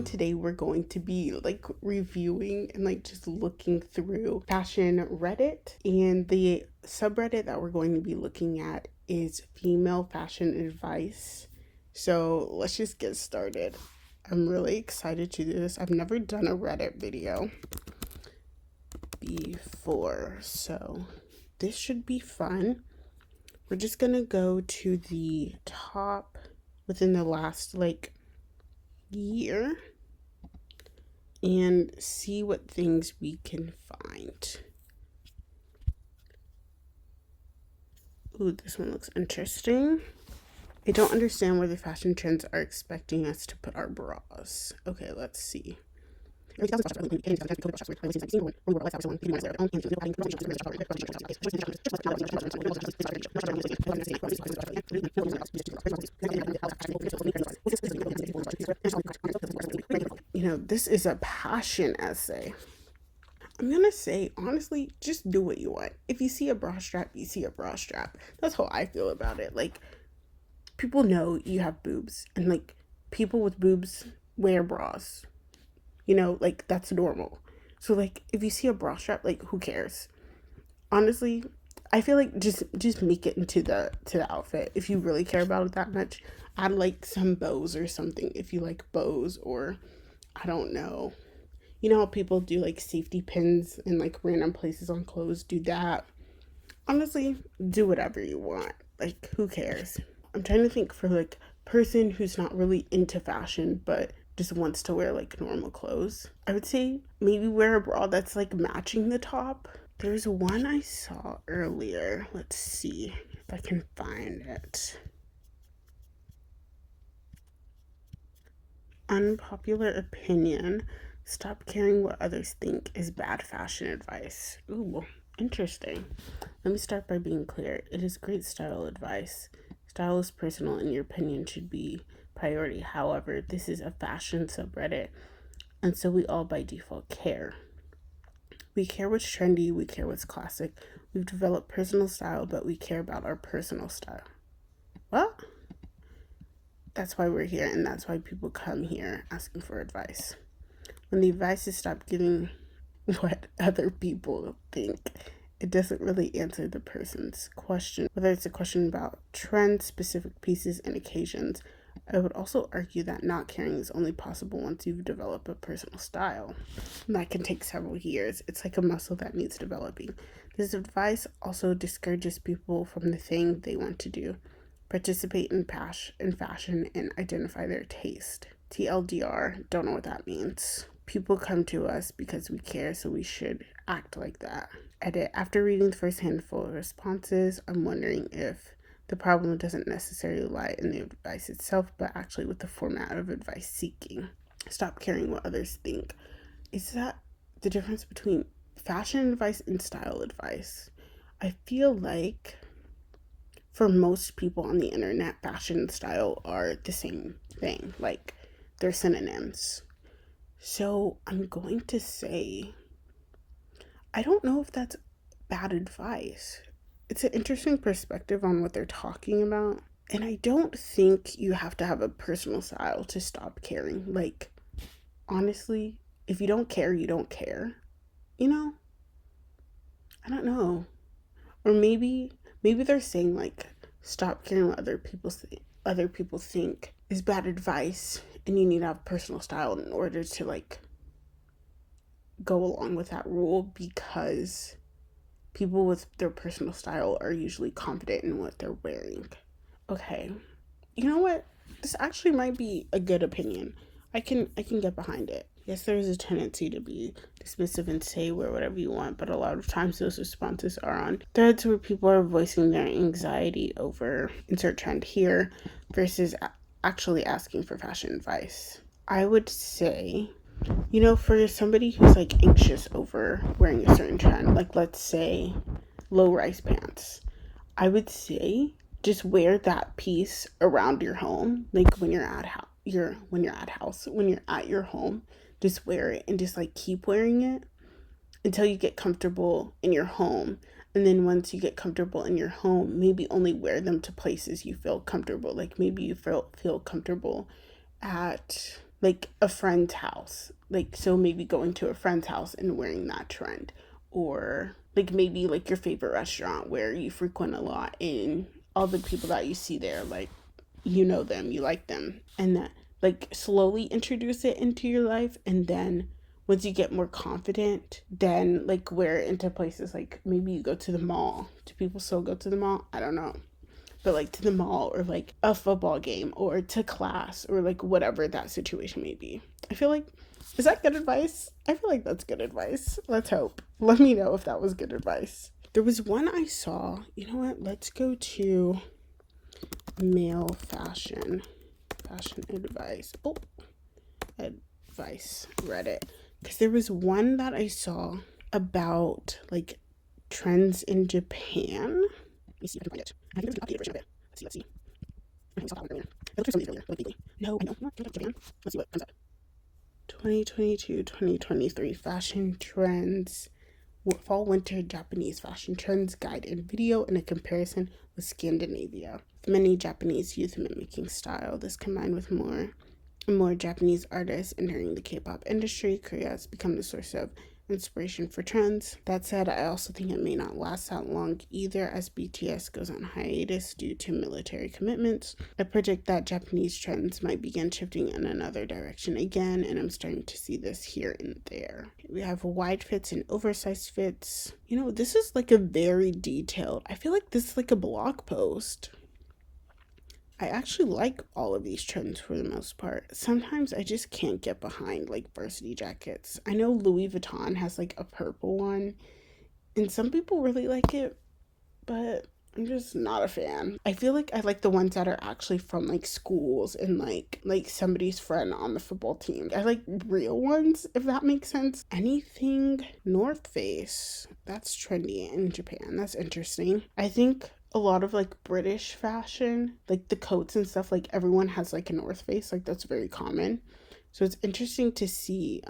and today we're going to be like reviewing and like just looking through fashion Reddit, and the subreddit that we're going to be looking at is female fashion advice. So let's just get started. I'm really excited to do this. I've never done a Reddit video before, so this should be fun. We're just gonna go to the top within the last year and see what things we can find. Ooh, this one looks interesting. I don't understand where the fashion trends are expecting us to put our bras. Okay, let's see. This is a passion essay. I'm gonna say, honestly, just do what you want. If you see a bra strap, you see a bra strap. That's how I feel about it. People know you have boobs, and people with boobs wear bras. That's normal. So if you see a bra strap, who cares? Honestly, I feel like just make it into the outfit. If you really care about it that much, add some bows or something if you like bows, or I don't know. You know how people do safety pins in random places on clothes? Do that. Honestly, do whatever you want. Who cares? I'm trying to think for person who's not really into fashion but just wants to wear normal clothes. I would say maybe wear a bra that's matching the top. There's one I saw earlier. Let's see if I can find it. Unpopular opinion: stop caring what others think is bad fashion advice. Ooh, interesting. Let me start by being clear. It is great style advice. Style is personal and your opinion should be priority. However, this is a fashion subreddit, and so we all by default care. We care what's trendy, we care what's classic. We've developed personal style, but we care about our personal style. What? That's why we're here, and that's why people come here asking for advice. When the advice is stop giving what other people think, it doesn't really answer the person's question. Whether it's a question about trends, specific pieces, and occasions, I would also argue that not caring is only possible once you've developed a personal style. And that can take several years. It's like a muscle that needs developing. This advice also discourages people from the thing they want to do: participate in fashion and identify their taste. TLDR, don't know what that means. People come to us because we care, so we should act like that. Edit: after reading the first handful of responses, I'm wondering if the problem doesn't necessarily lie in the advice itself, but actually with the format of advice seeking. Stop caring what others think. Is that the difference between fashion advice and style advice? I feel like for most people on the internet, fashion and style are the same thing. They're synonyms. So I'm going to say, I don't know if that's bad advice. It's an interesting perspective on what they're talking about. And I don't think you have to have a personal style to stop caring. Honestly, if you don't care, you don't care. I don't know. Or maybe they're saying stop caring what other people think is bad advice, and you need to have personal style in order to go along with that rule, because people with their personal style are usually confident in what they're wearing. Okay, you know what? This actually might be a good opinion. I can get behind it. Yes, there is a tendency to be dismissive and say wear whatever you want, but a lot of times those responses are on threads where people are voicing their anxiety over insert trend here versus actually asking for fashion advice. I would say, for somebody who's anxious over wearing a certain trend, let's say low-rise pants, I would say just wear that piece around your home, when you're at your home. Just wear it and just keep wearing it until you get comfortable in your home. And then once you get comfortable in your home, maybe only wear them to places you feel comfortable. Maybe you feel comfortable at like a friend's house. Like, so maybe going to a friend's house and wearing that trend. Or like maybe like your favorite restaurant where you frequent a lot and all the people that you see there, like, you know them, you like them. And that, like, slowly introduce it into your life. And then once you get more confident, then like wear it into places like maybe you go to the mall. Do people still go to the mall? I don't know, but like to the mall or like a football game or to class or like whatever that situation may be. I feel like, is that good advice? I feel like that's good advice. Let's hope. Let me know if that was good advice. There was one I saw. You know what? Let's go to male fashion advice. Oh, advice, Reddit. Because there was one that I saw about like trends in Japan. Let me see if I can find it. I think there's an updated version of it. Let's see. I saw that one earlier. I looked for something earlier, like lately. No, I know. Not Japan. Let's see what comes up. 2022-2023 fashion trends. Fall winter Japanese fashion trends guide and video in a comparison with Scandinavia. Many Japanese youth mimicking style. This combined with more and more Japanese artists entering the K-pop industry, Korea has become the source of inspiration for trends. That said, I also think it may not last that long either, as BTS goes on hiatus due to military commitments. I predict that Japanese trends might begin shifting in another direction again, and I'm starting to see this here and there. We have wide fits and oversized fits. You know, this is like a very detailed, I feel like this is like a blog post. I actually like all of these trends for the most part. Sometimes I just can't get behind like varsity jackets. I know Louis Vuitton has like a purple one, and some people really like it, but I'm just not a fan. I feel like I like the ones that are actually from like schools and like somebody's friend on the football team. I like real ones, if that makes sense. Anything North Face, that's trendy in Japan. That's interesting. I think a lot of like British fashion, like the coats and stuff, like everyone has like a North Face, like that's very common. So it's interesting to see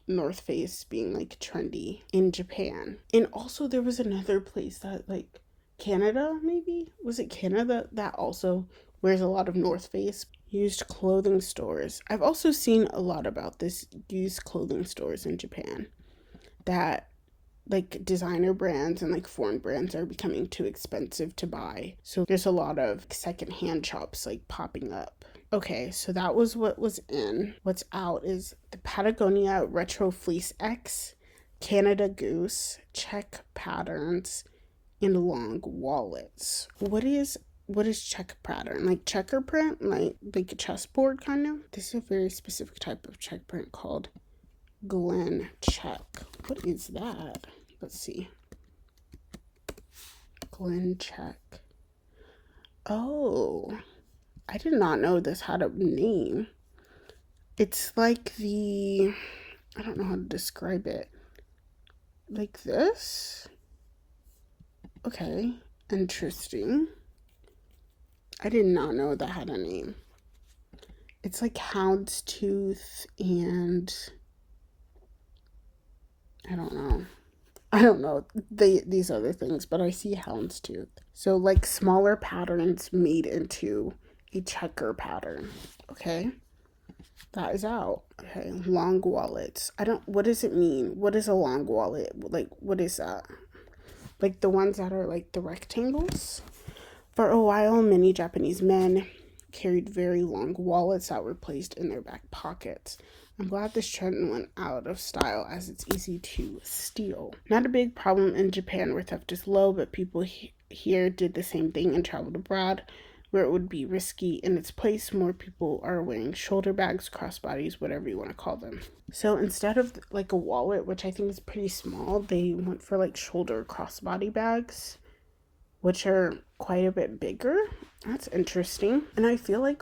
North Face being like trendy in Japan. And also there was another place that like Canada, maybe? Was it Canada that also wears a lot of North Face? Used clothing stores. I've also seen a lot about this used clothing stores in Japan that like designer brands and like foreign brands are becoming too expensive to buy. So there's a lot of secondhand shops like popping up. Okay, so that was what was in. What's out is the Patagonia Retro Fleece X, Canada Goose, check patterns, and long wallets. What is check pattern? Like checker print? Like a chessboard kind of? This is a very specific type of check print called Glen check. What is that? Let's see. Glen check. Oh, I did not know this had a name. It's like the, I don't know how to describe it. Like this? Okay, interesting. I did not know that had a name. It's like houndstooth and I don't know these other things, but I see houndstooth. So like smaller patterns made into a checker pattern. Okay, that is out. Okay, long wallets. What does it mean? What is a long wallet? Like, what is that? Like the ones that are like the rectangles? For a while, many Japanese men carried very long wallets that were placed in their back pockets. I'm glad this trend went out of style as it's easy to steal. Not a big problem in Japan where theft is low, but people here did the same thing and traveled abroad where it would be risky. In its place, more people are wearing shoulder bags, crossbodies, whatever you want to call them. So instead of like a wallet, which I think is pretty small, they went for like shoulder crossbody bags, which are quite a bit bigger. That's interesting. And I feel like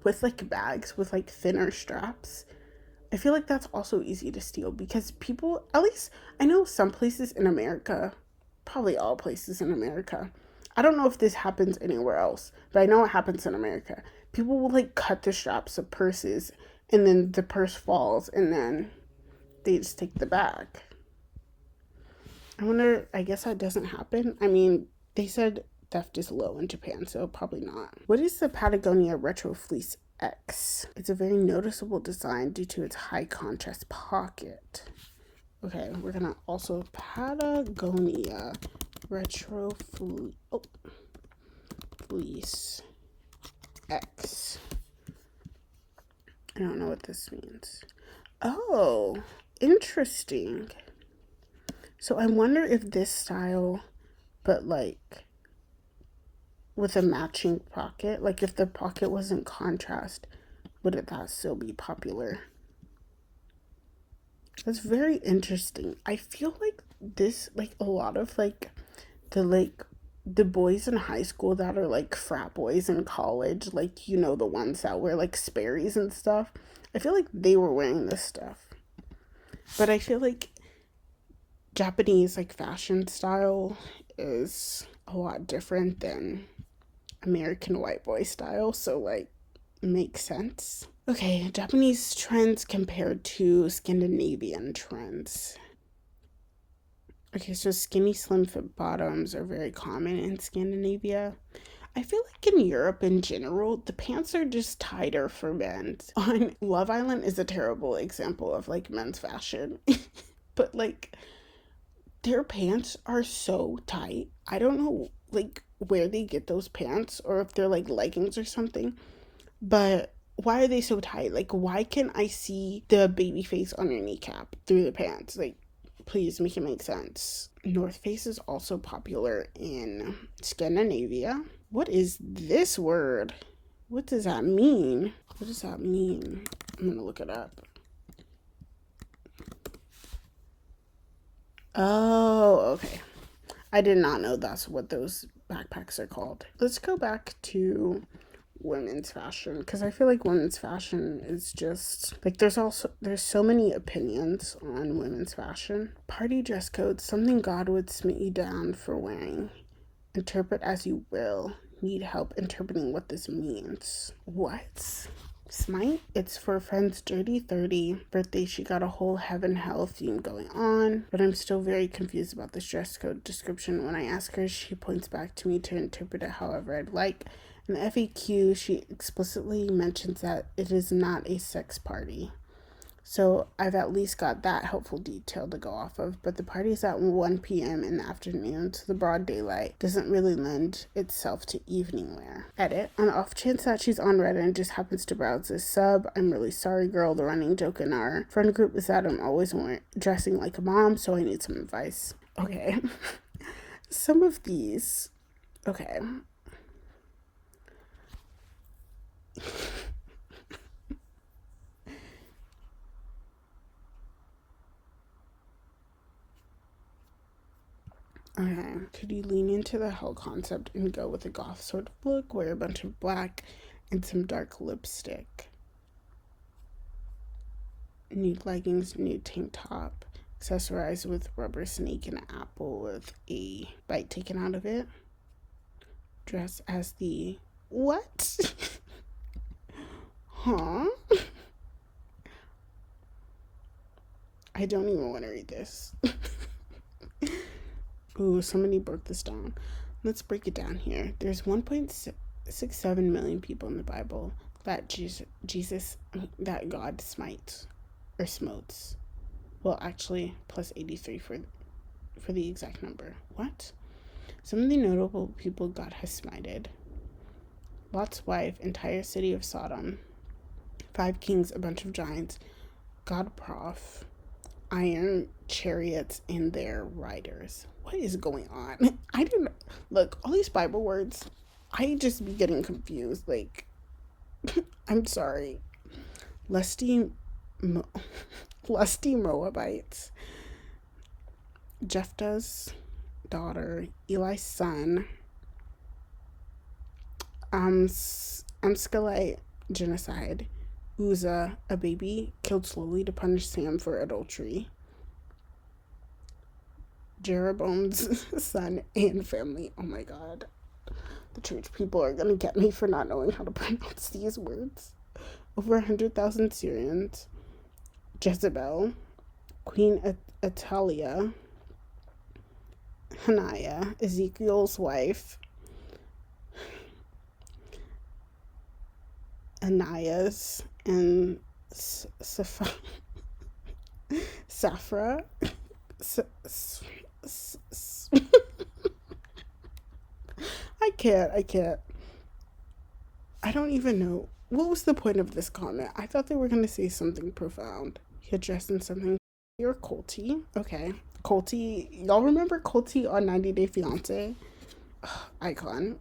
with like bags with like thinner straps, I feel like that's also easy to steal because people, at least I know some places in America, probably all places in America, I don't know if this happens anywhere else, but I know it happens in America. People will like cut the straps of purses and then the purse falls and then they just take the bag. I wonder, I guess that doesn't happen. I mean, they said theft is low in Japan, so probably not. What is the Patagonia Retro Fleece X. It's a very noticeable design due to its high contrast pocket. Okay, we're gonna also Patagonia Retro Fleece X. I don't know what this means. Oh, interesting. So I wonder if this style, but like with a matching pocket, like if the pocket wasn't contrast, would that still be popular? That's very interesting. I feel like this, like a lot of the boys in high school that are like frat boys in college, like the ones that wear like Sperry's and stuff. I feel like they were wearing this stuff. But I feel like Japanese like fashion style is a lot different than American white boy style, so like makes sense. Okay, Japanese trends compared to Scandinavian trends. Okay, so skinny slim fit bottoms are very common in Scandinavia. I feel like in Europe in general, the pants are just tighter for men. On Love Island is a terrible example of like men's fashion. But like their pants are so tight. I don't know like where they get those pants or if they're like leggings or something. But why are they so tight? Like why can I see the baby face on your kneecap through the pants? Like please make it make sense. North Face is also popular in Scandinavia. What is this word? What does that mean? What does that mean? I'm gonna look it up. Oh, okay. I did not know that's what those backpacks are called. Let's go back to women's fashion because I feel like women's fashion is just like there's so many opinions on women's fashion. Party dress code, something God would smite you down for wearing. Interpret as you will. Need help interpreting what this means. What? Smite? It's for a friend's dirty 30 birthday. She got a whole heaven hell theme going on, but I'm still very confused about this dress code description. When I ask her, she points back to me to interpret it however I'd like. In the FAQ, she explicitly mentions that it is not a sex party. So I've at least got that helpful detail to go off of, but the party is at 1 p.m. in the afternoon, so the broad daylight doesn't really lend itself to evening wear. Edit. On the off chance that she's on Reddit and just happens to browse this sub, I'm really sorry, girl. The running joke in our friend group is that I'm always dressing like a mom, so I need some advice. Okay. Some of these. Okay. Okay, could you lean into the hell concept and go with a goth sort of look, wear a bunch of black and some dark lipstick? Nude leggings, nude tank top, accessorized with rubber snake and apple with a bite taken out of it. Dress as the... What? Huh? I don't even want to read this. Ooh, somebody broke this down. Let's break it down here. There's 1.67 million people in the Bible that that God smites or smotes. Well, actually, plus 83 for the exact number. What? Some of the notable people God has smited: Lot's wife, entire city of Sodom, 5 kings, a bunch of giants, God prof, iron chariots and their riders. What is going on? I don't look, all these Bible words, I just be getting confused. Like, I'm sorry. Lusty Moabites, Jephthah's daughter, Eli's son, Amskalite genocide, Uzzah, a baby killed slowly to punish Sam for adultery, Jeroboam's son and family. Oh my god. The church people are gonna get me for not knowing how to pronounce these words. Over 100,000 Syrians, Jezebel, Queen Atalia, Hananiah, Ezekiel's wife, Anaya's and Safra. I can't. I don't even know. What was the point of this comment? I thought they were going to say something profound. He addressed in something. You're Colty. Okay. Colty. Y'all remember Colty on 90 Day Fiancé? Icon.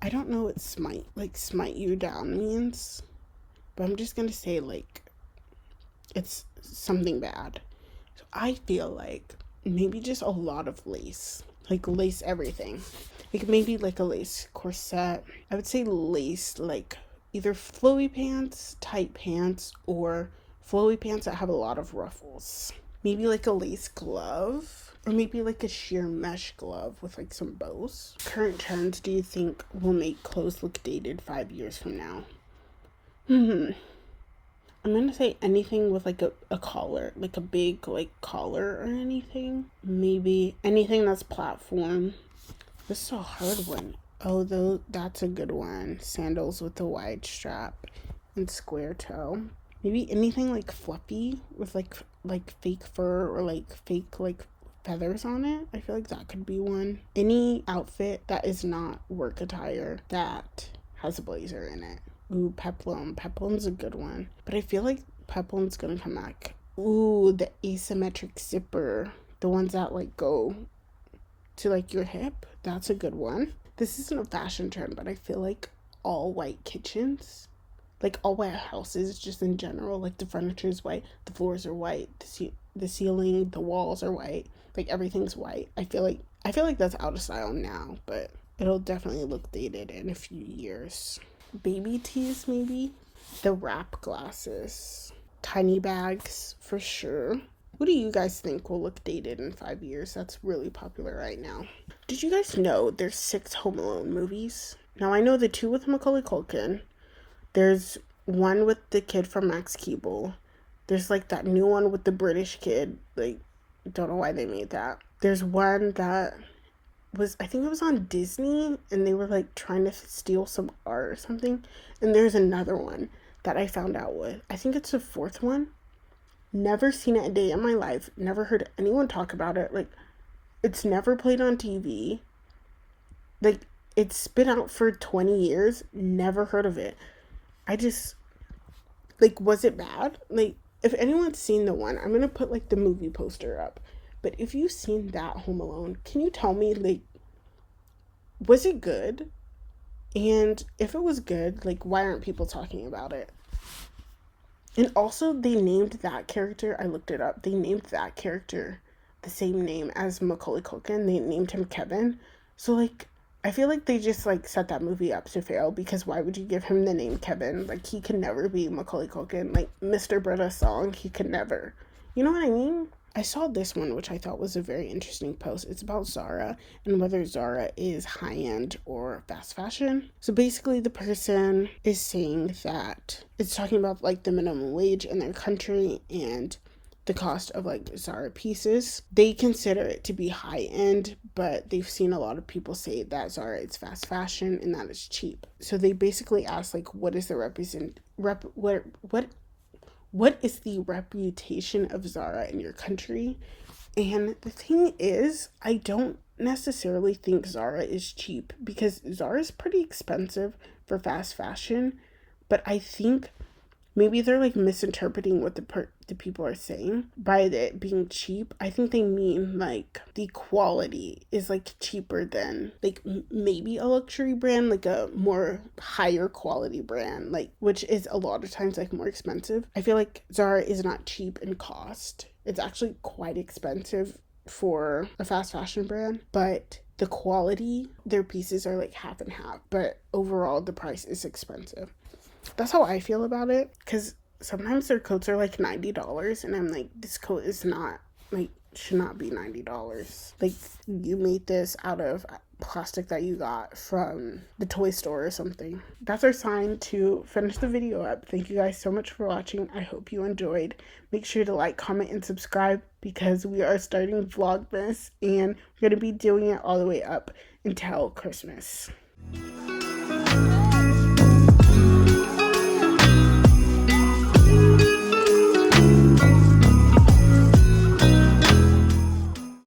I don't know what smite you down means, but I'm just going to say, it's something bad. So I feel like maybe just a lot of lace. Like, lace everything. Like, maybe like a lace corset. I would say lace, like either flowy pants, tight pants, or flowy pants that have a lot of ruffles. Maybe like a lace glove, or maybe like a sheer mesh glove with like some bows. Current trends do you think will make clothes look dated 5 years from now? I'm gonna say anything with like a collar, like a big like collar or anything. Maybe anything that's platform. This is a hard one. Oh, though, that's a good one. Sandals with a wide strap and square toe. Maybe anything like fluffy with like fake fur or like fake like feathers on it. I feel like that could be one. Any outfit that is not work attire that has a blazer in it. Ooh, peplum. Peplum's a good one. But I feel like peplum's gonna come back. Ooh, the asymmetric zipper. The ones that like go to like your hip. That's a good one. This isn't a fashion trend, but I feel like all white kitchens, like all white houses just in general, like the furniture is white, the floors are white, the ceiling, the walls are white, like everything's white. I feel like that's out of style now, but it'll definitely look dated in a few years. Baby tees, maybe. The wrap glasses, tiny bags for sure. What do you guys think will look dated in 5 years? That's really popular right now. Did you guys know there's 6 Home Alone movies? Now I know the 2 with Macaulay Culkin. There's one with the kid from Max Keeble. There's like that new one with the British kid. Like, don't know why they made that. There's one that was, I think it was on Disney, and they were like trying to steal some art or something. And there's another one that I found out with. I think it's the 4th one. Never seen it a day in my life. Never heard anyone talk about it. Like, it's never played on TV. Like, it's been out for 20 years. Never heard of it. I just, like, was it bad? Like, if anyone's seen the one, I'm going to put, like, the movie poster up. But if you've seen that Home Alone, can you tell me, like, was it good? And if it was good, like, why aren't people talking about it? And also, they named that character, I looked it up, they named that character the same name as Macaulay Culkin. They named him Kevin. So, like, I feel like they just, like, set that movie up to fail, because why would you give him the name Kevin? Like, he could never be Macaulay Culkin. Like, Mr. Britta's song, he could never. You know what I mean? I saw this one, which I thought was a very interesting post. It's about Zara and whether Zara is high-end or fast fashion. So basically, the person is saying that it's talking about, like, the minimum wage in their country and the cost of, like, Zara pieces. They consider it to be high-end, but they've seen a lot of people say that Zara is fast fashion and that it's cheap. So they basically ask, like, what is the what is the reputation of Zara in your country? And the thing is, I don't necessarily think Zara is cheap, because Zara is pretty expensive for fast fashion, but I think maybe they're like misinterpreting what the people are saying by it being cheap. I think they mean like the quality is like cheaper than like maybe a luxury brand, like a more higher quality brand, like, which is a lot of times like more expensive. I feel like Zara is not cheap in cost. It's actually quite expensive for a fast fashion brand, but the quality, their pieces are like half and half, but overall the price is expensive. That's how I feel about it, because sometimes their coats are like $90, and I'm like, this coat is not, like, should not be $90. Like, you made this out of plastic that you got from the toy store or something. That's our sign to finish the video up. Thank you guys so much for watching. I hope you enjoyed. Make sure to like, comment, and subscribe, because we are starting vlogmas, and we're going to be doing it all the way up until Christmas.